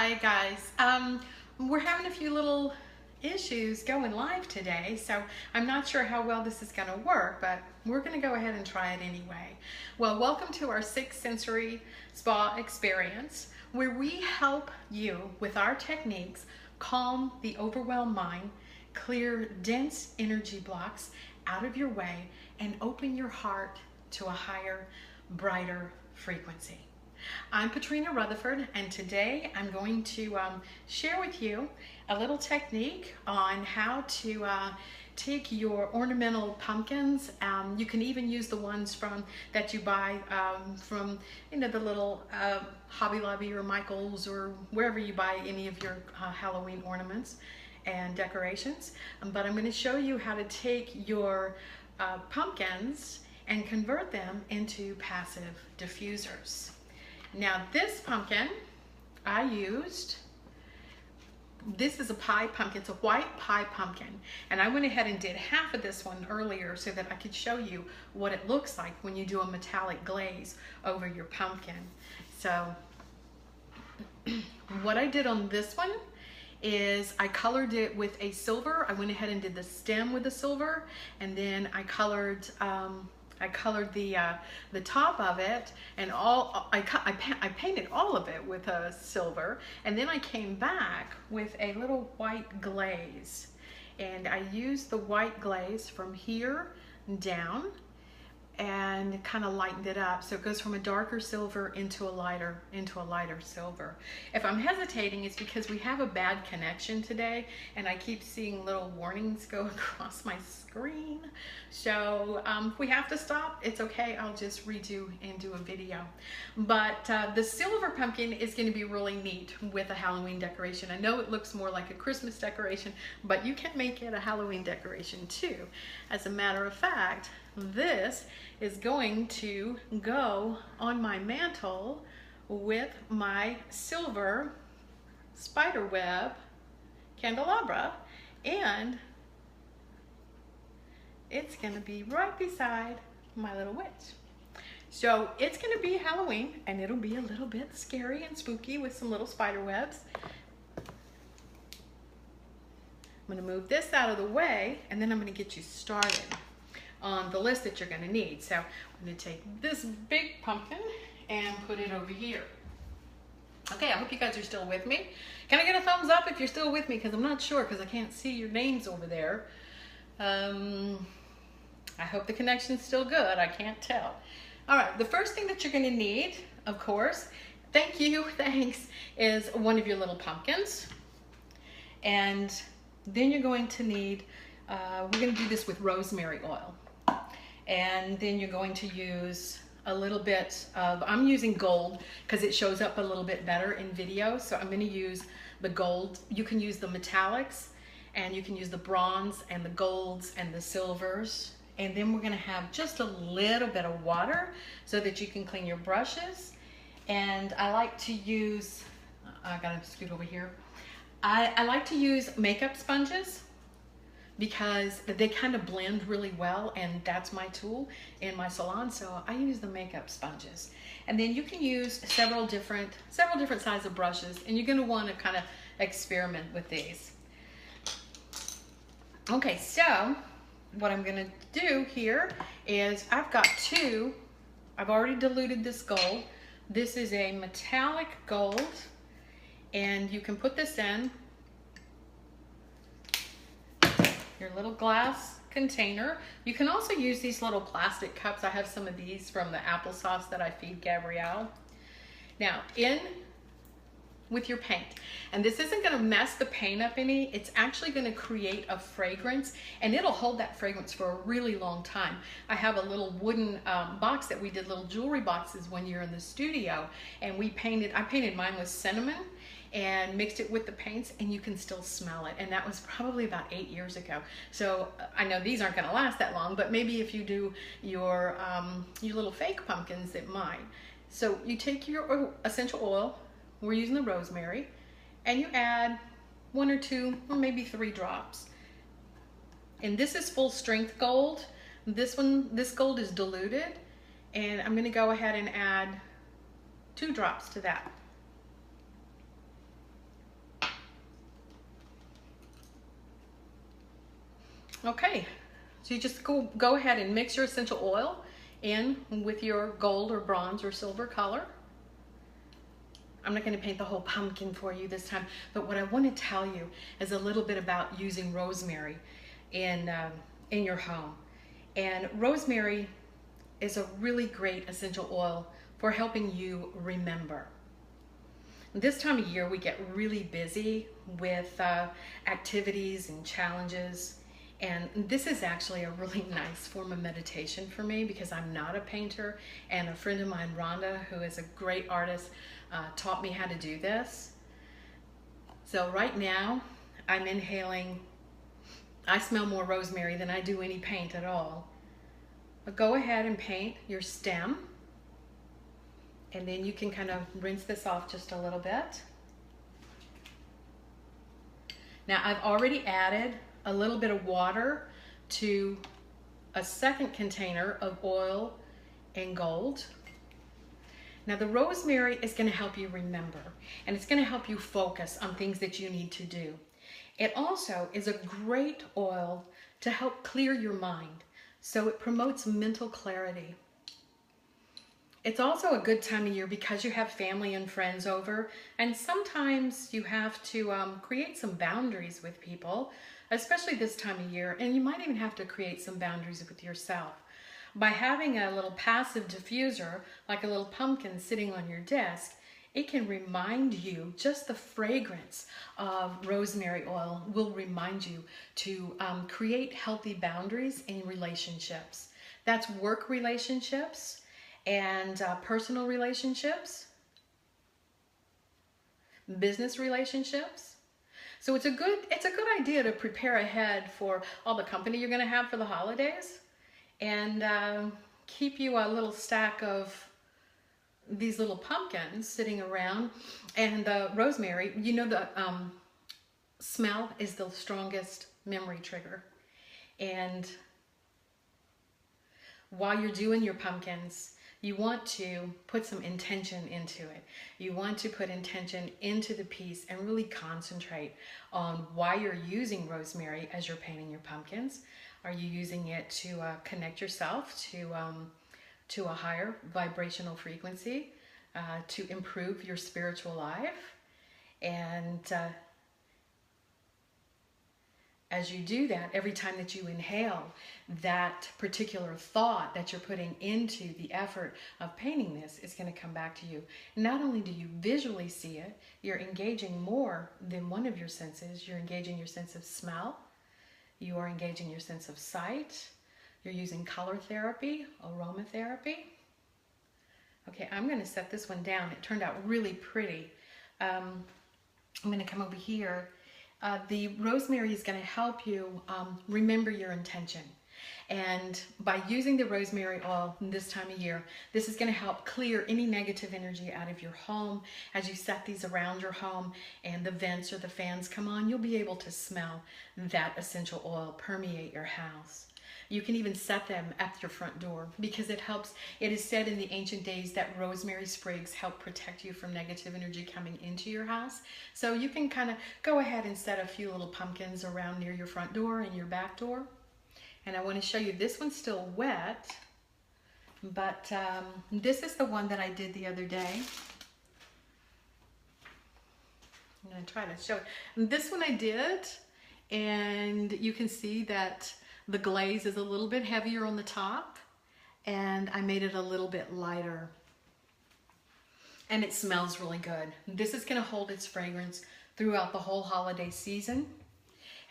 Hi guys. We're having a few little issues going live today, so I'm not sure how well this is going to work, but we're going to go ahead and try it anyway. Well, welcome to our 6 sensory spa experience, where we help you with our techniques calm the overwhelmed mind, clear dense energy blocks out of your way, and open your heart to a higher, brighter frequency. I'm Patrina Rutherford, and today I'm going to share with you a little technique on how to take your ornamental pumpkins. You can even use the ones that you buy from the little Hobby Lobby or Michael's or wherever you buy any of your Halloween ornaments and decorations. But I'm going to show you how to take your pumpkins and convert them into passive diffusers. Now this pumpkin I used, this is a pie pumpkin, it's a white pie pumpkin, and I went ahead and did half of this one earlier so that I could show you what it looks like when you do a metallic glaze over your pumpkin. So what I did on this one is I colored it with a silver. I went ahead and did the stem with the silver, and then I colored the top of it, and I painted all of it with a silver, and then I came back with a little white glaze, and I used the white glaze from here down and kind of lightened it up, so it goes from a darker silver into a lighter silver. If I'm hesitating, it's because we have a bad connection today, and I keep seeing little warnings go across my screen. So if we have to stop, it's okay. I'll just redo and do a video. But the silver pumpkin is going to be really neat with a Halloween decoration. I know it looks more like a Christmas decoration, but you can make it a Halloween decoration too. As a matter of fact, this is going to go on my mantle with my silver spider web candelabra, and it's going to be right beside my little witch. So it's going to be Halloween, and it'll be a little bit scary and spooky with some little spider webs. I'm going to move this out of the way, and then I'm going to get you started on the list that you're going to need. So I'm going to take this big pumpkin and put it over here. Okay, I hope you guys are still with me. Can I get a thumbs up if you're still with me? Because I'm not sure, because I can't see your names over there. I hope the connection's still good. I can't tell. All right, the first thing that you're going to need, of course, thanks, is one of your little pumpkins. And then you're going to need, we're going to do this with rosemary oil. And then you're going to use a little bit of, I'm using gold because it shows up a little bit better in video. So I'm going to use the gold. You can use the metallics, and you can use the bronze and the golds and the silvers. And then we're going to have just a little bit of water so that you can clean your brushes. And I like to use, I got to scoot over here. I like to use makeup sponges because they kind of blend really well, and that's my tool in my salon, so I use the makeup sponges. And then you can use several different sizes of brushes, and you're going to want to kind of experiment with these. Okay, so what I'm going to do here is I've already diluted this gold. This is a metallic gold, and you can put this in your little glass container. You can also use these little plastic cups. I have some of these from the applesauce that I feed Gabrielle. Now, in with your paint, and this isn't going to mess the paint up any. It's actually going to create a fragrance, and it'll hold that fragrance for a really long time. I have a little wooden box that we did little jewelry boxes one year in the studio, and I painted mine with cinnamon and mixed it with the paints, and you can still smell it. And that was probably about 8 years ago. So I know these aren't going to last that long, but maybe if you do your little fake pumpkins, it might. So you take your essential oil, we're using the rosemary, and you add 1 or 2 or maybe 3 drops. And this is full strength gold. This gold is diluted, and I'm going to go ahead and add 2 drops to that. Okay, so you just go ahead and mix your essential oil in with your gold or bronze or silver color. I'm not going to paint the whole pumpkin for you this time, but what I want to tell you is a little bit about using rosemary in your home. And rosemary is a really great essential oil for helping you remember. This time of year we get really busy with activities and challenges, and this is actually a really nice form of meditation for me because I'm not a painter, and a friend of mine, Rhonda, who is a great artist, taught me how to do this. So right now I'm inhaling. I smell more rosemary than I do any paint at all. But go ahead and paint your stem, and then you can kind of rinse this off just a little bit. Now I've already added a little bit of water to a second container of oil and gold. Now the rosemary is going to help you remember, and it's going to help you focus on things that you need to do. It also is a great oil to help clear your mind, so it promotes mental clarity. It's also a good time of year because you have family and friends over, and sometimes you have to create some boundaries with people, especially this time of year, and you might even have to create some boundaries with yourself. By having a little passive diffuser, like a little pumpkin sitting on your desk, it can remind you, just the fragrance of rosemary oil will remind you to create healthy boundaries in relationships. That's work relationships and personal relationships, business relationships. So it's a good idea to prepare ahead for all the company you're going to have for the holidays, and keep you a little stack of these little pumpkins sitting around. And the rosemary, you know, the smell is the strongest memory trigger. And while you're doing your pumpkins, you want to put some intention into it. You want to put intention into the piece and really concentrate on why you're using rosemary as you're painting your pumpkins. Are you using it to connect yourself to a higher vibrational frequency, to improve your spiritual life? And as you do that, every time that you inhale, that particular thought that you're putting into the effort of painting this is going to come back to you. Not only do you visually see it, you're engaging more than one of your senses. You're engaging your sense of smell. You are engaging your sense of sight. You're using color therapy, aromatherapy. Okay, I'm going to set this one down. It turned out really pretty. I'm going to come over here. The rosemary is going to help you remember your intention. And by using the rosemary oil this time of year, this is going to help clear any negative energy out of your home. As you set these around your home and the vents or the fans come on, you'll be able to smell that essential oil permeate your house. You can even set them at your front door because it helps. It is said in the ancient days that rosemary sprigs help protect you from negative energy coming into your house. So you can kind of go ahead and set a few little pumpkins around near your front door and your back door. And I want to show you, this one's still wet, but this is the one that I did the other day. I'm going to try to show it. This one I did, and you can see that the glaze is a little bit heavier on the top, and I made it a little bit lighter. And it smells really good. This is going to hold its fragrance throughout the whole holiday season.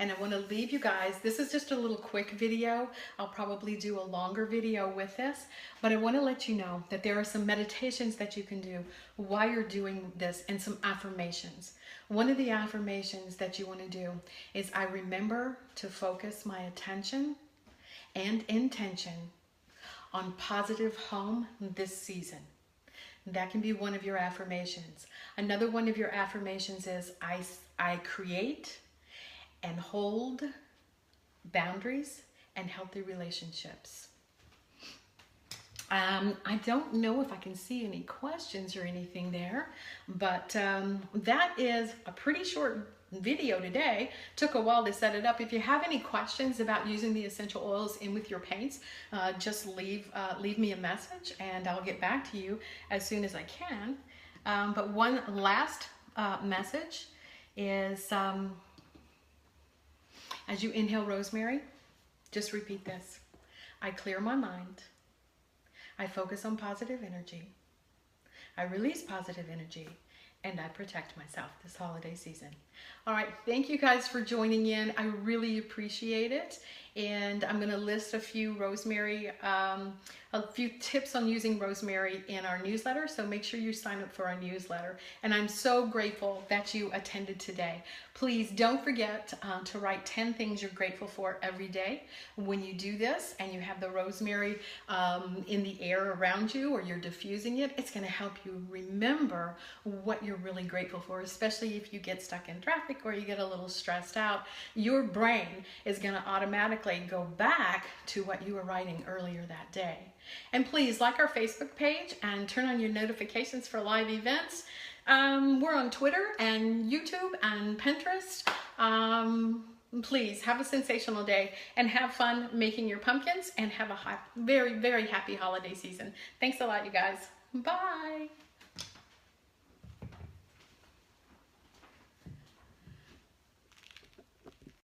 And I want to leave you guys, this is just a little quick video. I'll probably do a longer video with this, but I want to let you know that there are some meditations that you can do while you're doing this, and some affirmations. One of the affirmations that you want to do is, I remember to focus my attention and intention on positive home this season. That can be one of your affirmations. Another one of your affirmations is, I create and hold boundaries and healthy relationships. I don't know if I can see any questions or anything there, but that is a pretty short video today. Took a while to set it up. If you have any questions about using the essential oils in with your paints, just leave me a message and I'll get back to you as soon as I can. But one last message is, as you inhale rosemary, just repeat this. I clear my mind. I focus on positive energy. I release positive energy. And I protect myself this holiday season. All right, thank you guys for joining in. I really appreciate it. And I'm going to list a few tips on using rosemary in our newsletter. So make sure you sign up for our newsletter. And I'm so grateful that you attended today. Please don't forget to write 10 things you're grateful for every day. When you do this and you have the rosemary in the air around you, or you're diffusing it, it's going to help you remember what you're really grateful for, especially if you get stuck in traffic or you get a little stressed out. Your brain is going to automatically go back to what you were writing earlier that day. And please like our Facebook page and turn on your notifications for live events. We're on Twitter and YouTube and Pinterest. Please have a sensational day and have fun making your pumpkins, and have a very, very happy holiday season. Thanks a lot, you guys. Bye.